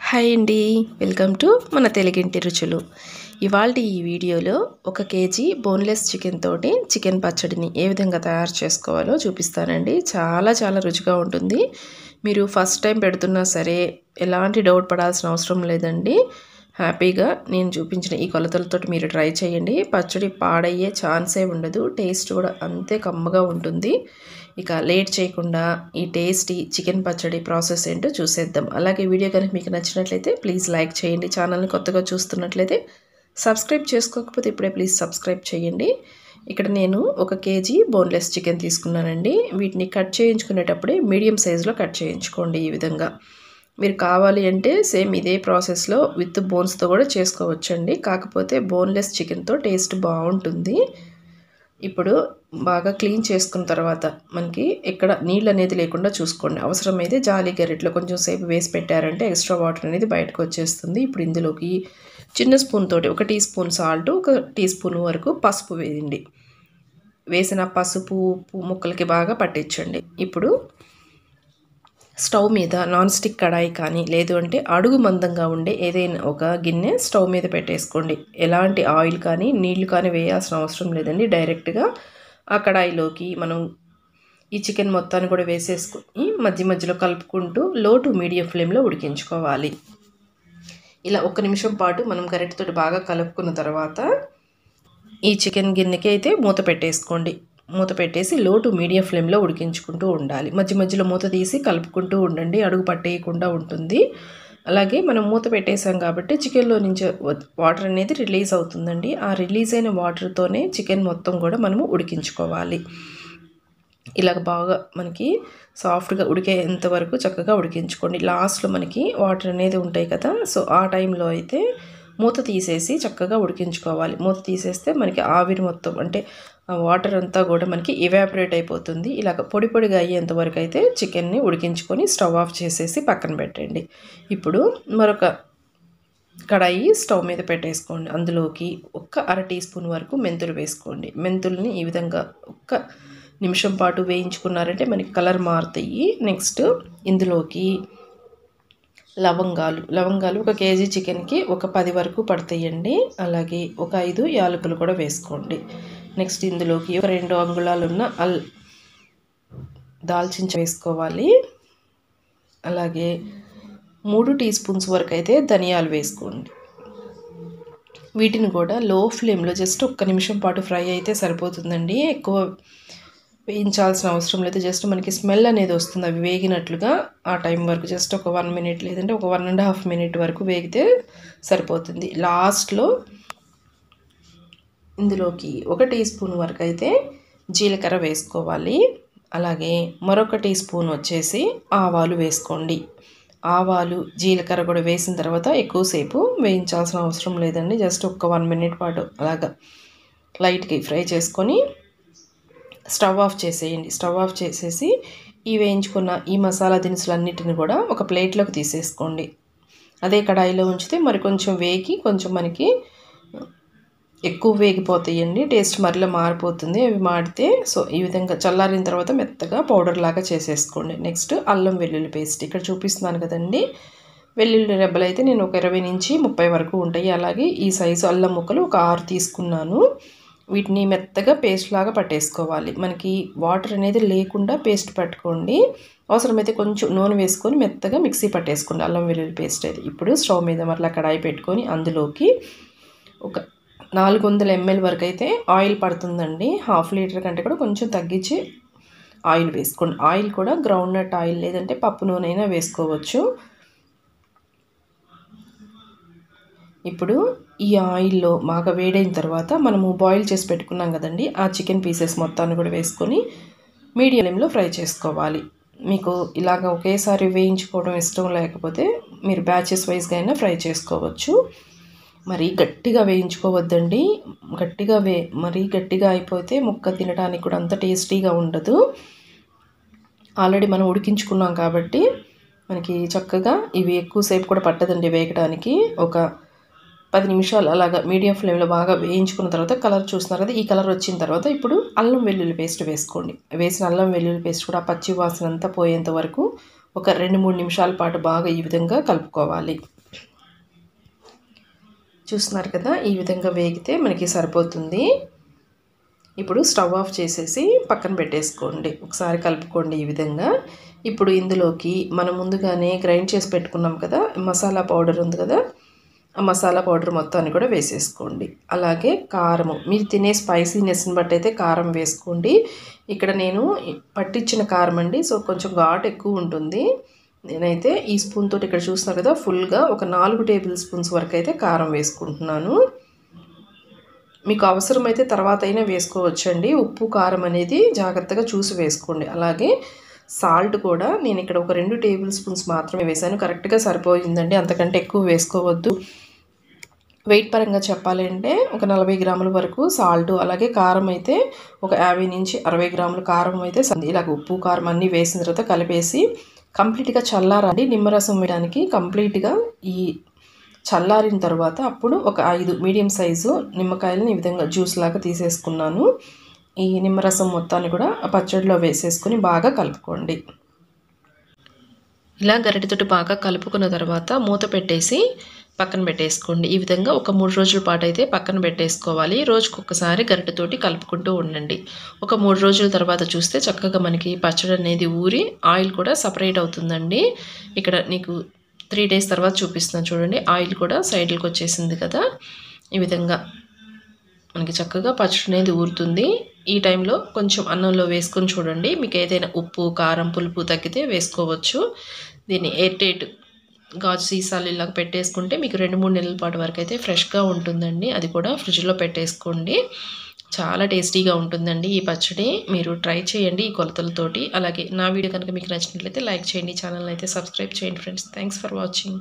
Hi అండి, welcome to మన తెలుగింటి రుచులు. ఇవాళ ఈ వీడియోలో 1 కేజీ బోన్లెస్ చికెన్ తోటి చికెన్ పచ్చడిని ఏ విధంగా తయారు చేసుకోవాలో చూపిస్తానండి. చాలా రుచిగా ఉంటుంది. మీరు ఫస్ట్ టైం పెడుతున్నా సరే ఎలాంటి డౌట్ పడాల్సిన అవసరం లేదండి. హ్యాపీగా నేను చూపించిన ఈ కొలతలతోటి మీరు ట్రై చేయండి. పచ్చడి పాడయ్యే ఛాన్సే ఉండదు. టేస్ట్ కూడా అంతే కమ్మగా ఉంటుంది. ఇక లేట్ చేయకుండా ఈ టేస్టీ చికెన్ పచ్చడి ప్రాసెస్ ఏంటో చూసేద్దాం. అలాగే వీడియో కనుక మీకు నచ్చినట్లయితే ప్లీజ్ లైక్ చేయండి. ఛానల్ని కొత్తగా చూస్తున్నట్లయితే సబ్స్క్రైబ్ చేసుకోకపోతే ఇప్పుడే ప్లీజ్ సబ్స్క్రైబ్ చేయండి. ఇక్కడ నేను 1 కేజీ బోన్లెస్ చికెన్ తీసుకున్నానండి. వీటిని కట్ చేయించుకునేటప్పుడే మీడియం సైజులో కట్ చేయించుకోండి. ఈ విధంగా మీరు కావాలి అంటే సేమ్ ఇదే ప్రాసెస్లో విత్ బోన్స్తో కూడా చేసుకోవచ్చండి. కాకపోతే బోన్లెస్ చికెన్తో టేస్ట్ బాగుంటుంది. ఇప్పుడు బాగా క్లీన్ చేసుకున్న తర్వాత మనకి ఎక్కడ నీళ్ళు అనేది లేకుండా చూసుకోండి. అవసరమైతే జాలి గరిటెలో కొంచెం సేపు వేసి పెట్టారంటే ఎక్స్ట్రా వాటర్ అనేది బయటకు వచ్చేస్తుంది. ఇప్పుడు ఇందులోకి చిన్న స్పూన్ తోటి 1 teaspoon salt, 1 teaspoon వరకు పసుపు వేయండి. వేసిన పసుపు ఉప్పు ముక్కలకి బాగా పట్టించండి. ఇప్పుడు స్టవ్ మీద నాన్ స్టిక్ కడాయి కానీ లేదు అంటే అడుగు మందంగా ఉండే ఏదైనా ఒక గిన్నె స్టవ్ మీద పెట్టేసుకోండి. ఎలాంటి ఆయిల్ కానీ నీళ్లు కానీ వేయాల్సిన అవసరం లేదండి. డైరెక్ట్గా ఆ కడాయిలోకి మనం ఈ చికెన్ మొత్తాన్ని కూడా వేసేసుకొని మధ్యలో కలుపుకుంటూ లో టు మీడియం ఫ్లేమ్లో ఉడికించుకోవాలి. ఇలా 1 నిమిషం పాటు మనం గరిటెతోటి బాగా కలుపుకున్న తర్వాత ఈ చికెన్ గిన్నెకి అయితే మూత పెట్టేసుకోండి. మూత పెట్టేసి లో టు మీడియం ఫ్లేమ్లో ఉడికించుకుంటూ ఉండాలి. మధ్యలో మూత తీసి కలుపుకుంటూ ఉండండి. అడుగు పట్టేయకుండా ఉంటుంది. అలాగే మనం మూత పెట్టేసాం కాబట్టి చికెన్లో నుంచి వాటర్ అనేది రిలీజ్ అవుతుందండి. ఆ రిలీజ్ అయిన వాటర్తోనే చికెన్ మొత్తం కూడా మనము ఉడికించుకోవాలి. ఇలాగ బాగా మనకి సాఫ్ట్గా ఉడికేంత వరకు చక్కగా ఉడికించుకోండి. లాస్ట్లో మనకి వాటర్ అనేది ఉంటాయి కదా, సో ఆ టైంలో అయితే మూత తీసేసి చక్కగా ఉడికించుకోవాలి. మూత తీసేస్తే మనకి ఆవిరి మొత్తం అంటే వాటర్ అంతా కూడా మనకి ఇవాపరేట్ అయిపోతుంది. ఇలాగ పొడిగా అయ్యేంత వరకు అయితే చికెన్ని ఉడికించుకొని స్టవ్ ఆఫ్ చేసేసి పక్కన పెట్టండి. ఇప్పుడు మరొక కడాయి స్టవ్ మీద పెట్టేసుకోండి. అందులోకి 1/2 టీ స్పూన్ వరకు మెంతులు వేసుకోండి. మెంతుల్ని ఈ విధంగా 1 నిమిషం పాటు వేయించుకున్నారంటే మనకి కలర్ మారుతాయి. నెక్స్ట్ ఇందులోకి లవంగాలు 1 కేజీ చికెన్కి ఒక 10 వరకు పడతాయండి. అలాగే ఒక 5 యాలకులు కూడా వేసుకోండి. నెక్స్ట్ ఇందులోకి 2 అంగుళాలున్న దాల్చిన వేసుకోవాలి. అలాగే 3 టీ స్పూన్స్ వరకు అయితే ధనియాలు వేసుకోండి. వీటిని కూడా లో ఫ్లేమ్లో జస్ట్ 1 నిమిషం పాటు ఫ్రై అయితే సరిపోతుందండి. ఎక్కువ వేయించాల్సిన అవసరం లేదు. జస్ట్ మనకి స్మెల్ అనేది వస్తుంది అవి వేగినట్లుగా. ఆ టైం వరకు జస్ట్ ఒక 1 మినిట్ లేదంటే ఒక 1.5 మినిట్ వరకు వేగితే సరిపోతుంది. లాస్ట్లో ఇందులోకి 1 టీ స్పూన్ వరకు అయితే జీలకర్ర వేసుకోవాలి. అలాగే మరొక టీ స్పూన్ వచ్చేసి ఆవాలు వేసుకోండి. ఆవాలు జీలకర్ర కూడా వేసిన తర్వాత ఎక్కువసేపు వేయించాల్సిన అవసరం లేదండి. జస్ట్ ఒక 1 మినిట్ పాటు అలాగా లైట్గా ఫ్రై చేసుకొని స్టవ్ ఆఫ్ చేసేయండి. స్టవ్ ఆఫ్ చేసేసి ఈ వేయించుకున్న ఈ మసాలా దినుసులన్నిటిని కూడా ఒక ప్లేట్లోకి తీసేసుకోండి. అదే కడాయిలో ఉంచితే మరి కొంచెం వేగి కొంచెం మనకి ఎక్కువ వేగిపోతాయండి. టేస్ట్ మరలా మారిపోతుంది అవి మాడితే. సో ఈ విధంగా చల్లారిన తర్వాత మెత్తగా పౌడర్ లాగా చేసేసుకోండి. నెక్స్ట్ అల్లం వెల్లుల్లి పేస్ట్ ఇక్కడ చూపిస్తున్నాను కదండి. వెల్లుల్లి రెబ్బలు అయితే నేను ఒక 20 నుంచి 30 వరకు ఉంటాయి. అలాగే ఈ సైజు అల్లం ముక్కలు ఒక 6 తీసుకున్నాను. వీటిని మెత్తగా పేస్ట్ లాగా పట్టేసుకోవాలి. మనకి వాటర్ అనేది లేకుండా పేస్ట్ పట్టుకోండి. అవసరమైతే కొంచెం నూనె వేసుకొని మెత్తగా మిక్సీ పట్టేసుకోండి అల్లం వెల్లుల్లి పేస్ట్ అయితే. ఇప్పుడు స్టవ్ మీద మరలా కడాయి పెట్టుకొని అందులోకి ఒక 400 ml వరకు అయితే ఆయిల్ పడుతుందండి. 1/2 లీటర్ కంటే కూడా కొంచెం తగ్గించి ఆయిల్ వేసుకోండి. ఆయిల్ కూడా గ్రౌండ్ నట్ ఆయిల్ లేదంటే పప్పు నూనె అయినా వేసుకోవచ్చు. ఇప్పుడు ఈ ఆయిల్లో బాగా వేడైన తర్వాత మనము బాయిల్ చేసి పెట్టుకున్నాం కదండి, ఆ చికెన్ పీసెస్ మొత్తాన్ని కూడా వేసుకొని మీడియం ఫ్లేమ్లో ఫ్రై చేసుకోవాలి. మీకు ఇలాగ ఒకేసారి వేయించుకోవడం ఇష్టం లేకపోతే మీరు బ్యాచెస్ వైజ్గా అయినా ఫ్రై చేసుకోవచ్చు. మరీ గట్టిగా వేయించుకోవద్దండి. మరీ గట్టిగా అయిపోతే ముక్క తినడానికి కూడా అంత టేస్టీగా ఉండదు. ఆల్రెడీ మనం ఉడికించుకున్నాం కాబట్టి మనకి చక్కగా ఇవి ఎక్కువసేపు కూడా పట్టదండి వేగడానికి. ఒక 10 నిమిషాలు అలాగా మీడియం ఫ్లేమ్లో బాగా వేయించుకున్న తర్వాత కలర్ చూస్తున్నారు కదా, ఈ కలర్ వచ్చిన తర్వాత ఇప్పుడు అల్లం వెల్లుల్లి పేస్ట్ వేసుకోండి. వేసిన అల్లం వెల్లుల్లి పేస్ట్ కూడా పచ్చి వాసన అంతా పోయేంత వరకు ఒక 2-3 నిమిషాల పాటు బాగా ఈ విధంగా కలుపుకోవాలి. చూస్తున్నారు కదా, ఈ విధంగా వేగితే మనకి సరిపోతుంది. ఇప్పుడు స్టవ్ ఆఫ్ చేసేసి పక్కన పెట్టేసుకోండి. ఒకసారి కలుపుకోండి ఈ విధంగా. ఇప్పుడు ఇందులోకి మనం ముందుగానే గ్రైండ్ చేసి పెట్టుకున్నాం కదా, మసాలా పౌడర్ ఉంది కదా, ఆ మసాలా పౌడర్ మొత్తాన్ని కూడా వేసేసుకోండి. అలాగే కారము, మీరు తినే స్పైసీనెస్ని బట్టి అయితే కారం వేసుకోండి. ఇక్కడ నేను పట్టించిన కారం అండి, సో కొంచెం ఘాటు ఎక్కువ ఉంటుంది. నేనైతే ఈ స్పూన్ తోటి ఇక్కడ చూస్తున్నారు కదా, ఫుల్గా ఒక 4 టేబుల్ స్పూన్స్ వరకు అయితే కారం వేసుకుంటున్నాను. మీకు అవసరమైతే తర్వాత అయినా వేసుకోవచ్చండి. ఉప్పు కారం అనేది జాగ్రత్తగా చూసి వేసుకోండి. అలాగే సాల్ట్ కూడా నేను ఇక్కడ ఒక 2 టేబుల్ స్పూన్స్ మాత్రమే వేసాను. కరెక్ట్గా సరిపోయిందండి, అంతకంటే ఎక్కువ వేసుకోవద్దు. వెయిట్ పరంగా చెప్పాలంటే ఒక 40 గ్రాముల వరకు సాల్ట్, అలాగే కారం అయితే ఒక 50 నుంచి 60 గ్రాముల కారం అయితే ఇలాగ ఉప్పు కారం అన్నీ వేసిన తర్వాత కలిపేసి కంప్లీట్గా చల్లారండి. నిమ్మరసం వేయడానికి కంప్లీట్గా ఈ చల్లారిన తర్వాత అప్పుడు ఒక 5 మీడియం సైజు నిమ్మకాయలను ఈ విధంగా జ్యూస్ లాగా తీసేసుకున్నాను. ఈ నిమ్మరసం మొత్తాన్ని కూడా ఆ పచ్చడిలో వేసేసుకొని బాగా కలుపుకోండి. ఇలా గరిటెతోటి బాగా కలుపుకున్న తర్వాత మూత పెట్టేసి పక్కన పెట్టేసుకోండి. ఈ విధంగా ఒక 3 రోజుల పాటు అయితే పక్కన పెట్టేసుకోవాలి. రోజుకొకసారి గరిటెతోటి కలుపుకుంటూ ఉండండి. ఒక 3 రోజుల తర్వాత చూస్తే చక్కగా మనకి పచ్చడి అనేది ఊరి ఆయిల్ కూడా సపరేట్ అవుతుందండి. ఇక్కడ నీకు 3 డేస్ తర్వాత చూపిస్తున్నాను చూడండి, ఆయిల్ కూడా సైడ్లకు వచ్చేసింది కదా. ఈ విధంగా మనకి చక్కగా పచ్చడి అనేది ఊరుతుంది. ఈ టైంలో కొంచెం అన్నంలో వేసుకొని చూడండి, మీకు ఏదైనా ఉప్పు కారం పులుపు తగ్గితే వేసుకోవచ్చు. దీన్ని ఎయిర్టైట్ గాజు సీసాలు ఇలాగ పెట్టేసుకుంటే మీకు 2-3 నెలల పాటు వరకు అయితే ఫ్రెష్గా ఉంటుందండి. అది కూడా ఫ్రిడ్జ్లో పెట్టేసుకోండి. చాలా టేస్టీగా ఉంటుందండి ఈ పచ్చడి. మీరు ట్రై చేయండి ఈ కొలతలతోటి. అలాగే నా వీడియో కనుక మీకు నచ్చినట్లయితే లైక్ చేయండి, ఛానల్ని అయితే సబ్స్క్రైబ్ చేయండి ఫ్రెండ్స్. Thanks for watching.